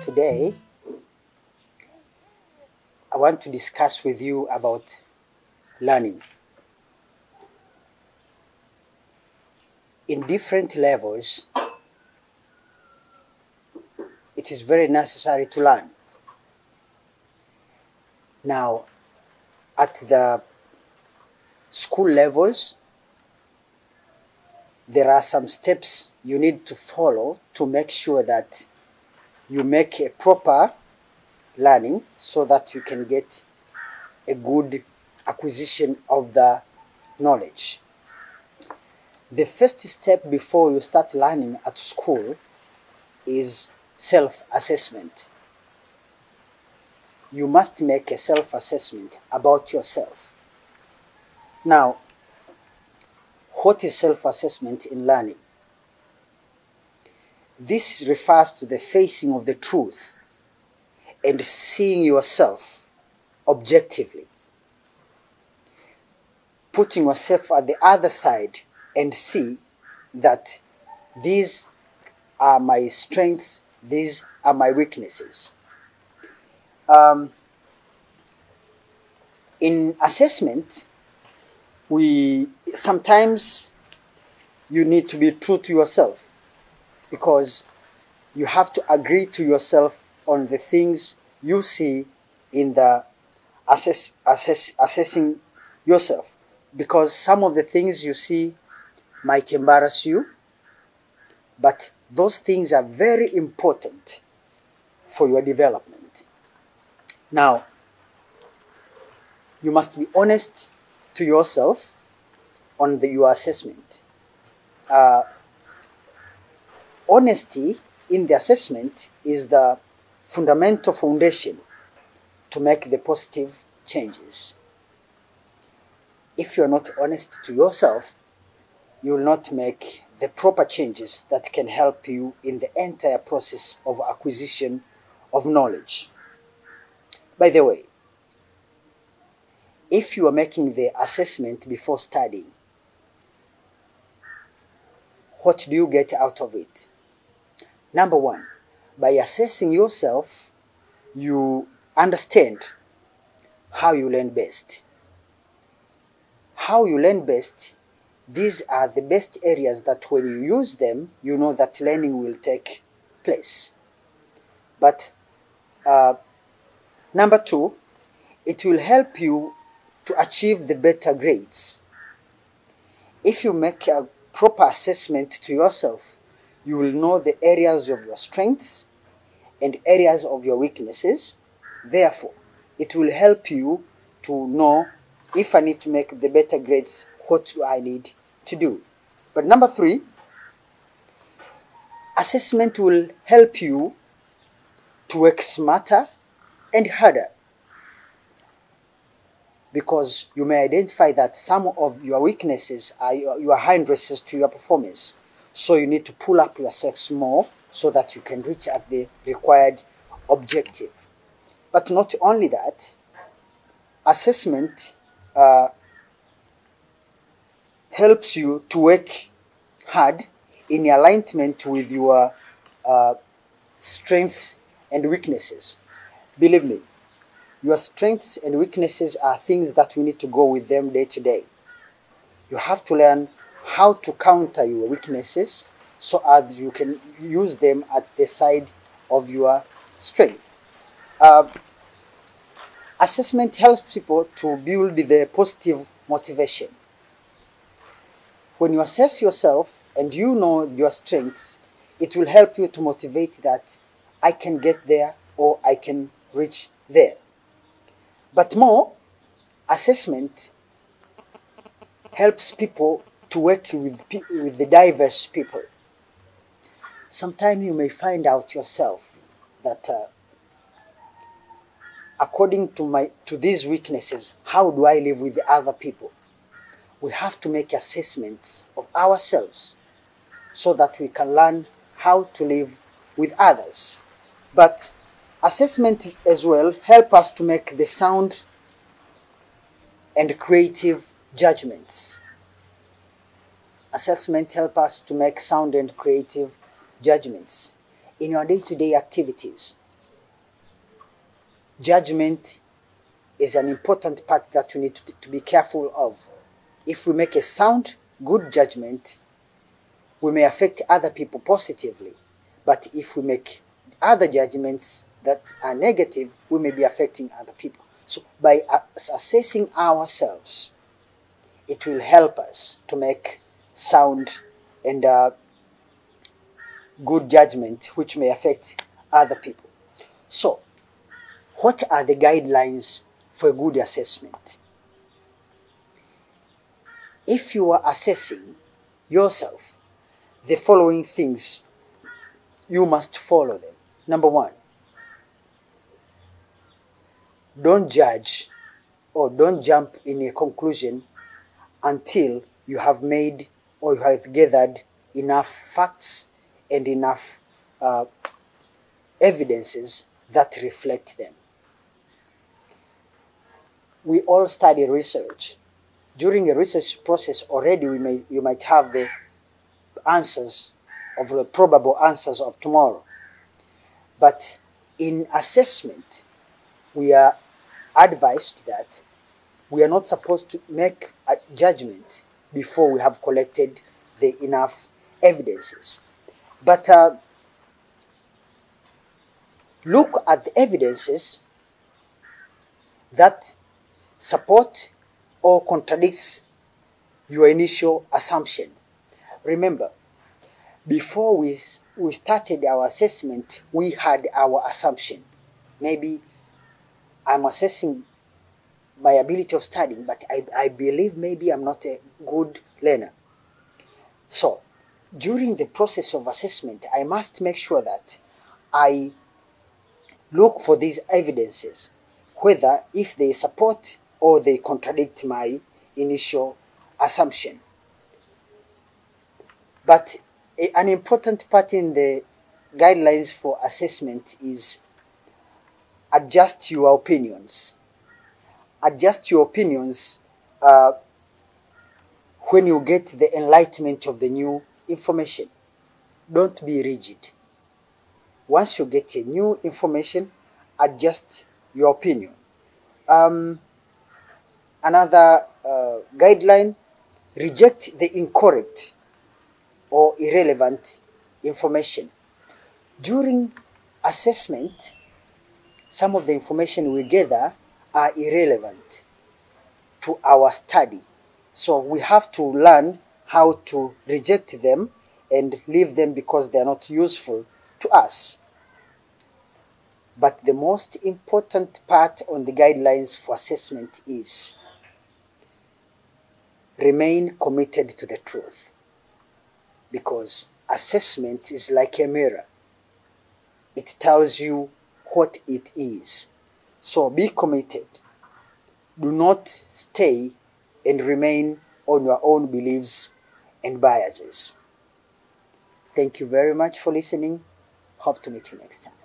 Today, I want to discuss with you about learning. In different levels, it is very necessary to learn. Now, at the school levels, there are some steps you need to follow to make sure that you make a proper learning so that you can get a good acquisition of the knowledge. The first step before you start learning at school is self-assessment. You must make a self-assessment about yourself. Now, what is self-assessment in learning? This refers to the facing of the truth and seeing yourself objectively. Putting yourself at the other side and see that these are my strengths, these are my weaknesses. In assessment, sometimes you need to be true to yourself because you have to agree to yourself on the things you see in the assessing yourself, because some of the things you see might embarrass you, but those things are very important for your development. Now, you must be honest to yourself on your assessment. Honesty in the assessment is the fundamental foundation to make the positive changes. If you're not honest to yourself, you will not make the proper changes that can help you in the entire process of acquisition of knowledge. By the way, if you are making the assessment before studying, what do you get out of it? Number one, by assessing yourself, you understand how you learn best. How you learn best, these are the best areas that when you use them, you know that learning will take place. But number two, it will help you to achieve the better grades. If you make a proper assessment to yourself, you will know the areas of your strengths and areas of your weaknesses. Therefore, it will help you to know if I need to make the better grades, what do I need to do. But number three, assessment will help you to work smarter and harder, because you may identify that some of your weaknesses are your hindrances to your performance. So you need to pull up yourselves more so that you can reach at the required objective. But not only that, assessment helps you to work hard in alignment with your strengths and weaknesses. Believe me, your strengths and weaknesses are things that you need to go with them day to day. You have to learn how to counter your weaknesses so as you can use them at the side of your strength. Assessment helps people to build the positive motivation. When you assess yourself and you know your strengths, it will help you to motivate that I can get there or I can reach there. But more, assessment helps people to work with the diverse people. Sometimes you may find out yourself that according to these weaknesses, how do I live with the other people? We have to make assessments of ourselves so that we can learn how to live with others. But assessment as well help us to make the sound and creative judgments. Assessment help us to make sound and creative judgments in your day-to-day activities. judgment is an important part that we need to be careful of. If we make a sound, good judgment, we may affect other people positively. But if we make other judgments that are negative, we may be affecting other people. So by assessing ourselves, it will help us to make sound and good judgment, which may affect other people. So, what are the guidelines for a good assessment? If you are assessing yourself, the following things, you must follow them. Number one, don't judge or don't jump in a conclusion until you have made or you have gathered enough facts and enough evidences that reflect them. We all study research. During a research process already you might have the answers of the probable answers of tomorrow. But in assessment, we are advised that we are not supposed to make a judgment before we have collected the enough evidences. But look at the evidences that support or contradicts your initial assumption. Remember, before we started our assessment, we had our assumption. Maybe I'm assessing my ability of studying, but I believe maybe I'm not a good learner. So, during the process of assessment, I must make sure that I look for these evidences, whether if they support or they contradict my initial assumption. But an important part in the guidelines for assessment is adjust your opinions. Adjust your opinions when you get the enlightenment of the new information. Don't be rigid. Once you get a new information, adjust your opinion. Another guideline, reject the incorrect or irrelevant information. During assessment, some of the information we gather are irrelevant to our study. So we have to learn how to reject them and leave them because they are not useful to us. But the most important part on the guidelines for assessment is remain committed to the truth. Because assessment is like a mirror. It tells you what it is. So be committed. Do not stay and remain on your own beliefs and biases. Thank you very much for listening. Hope to meet you next time.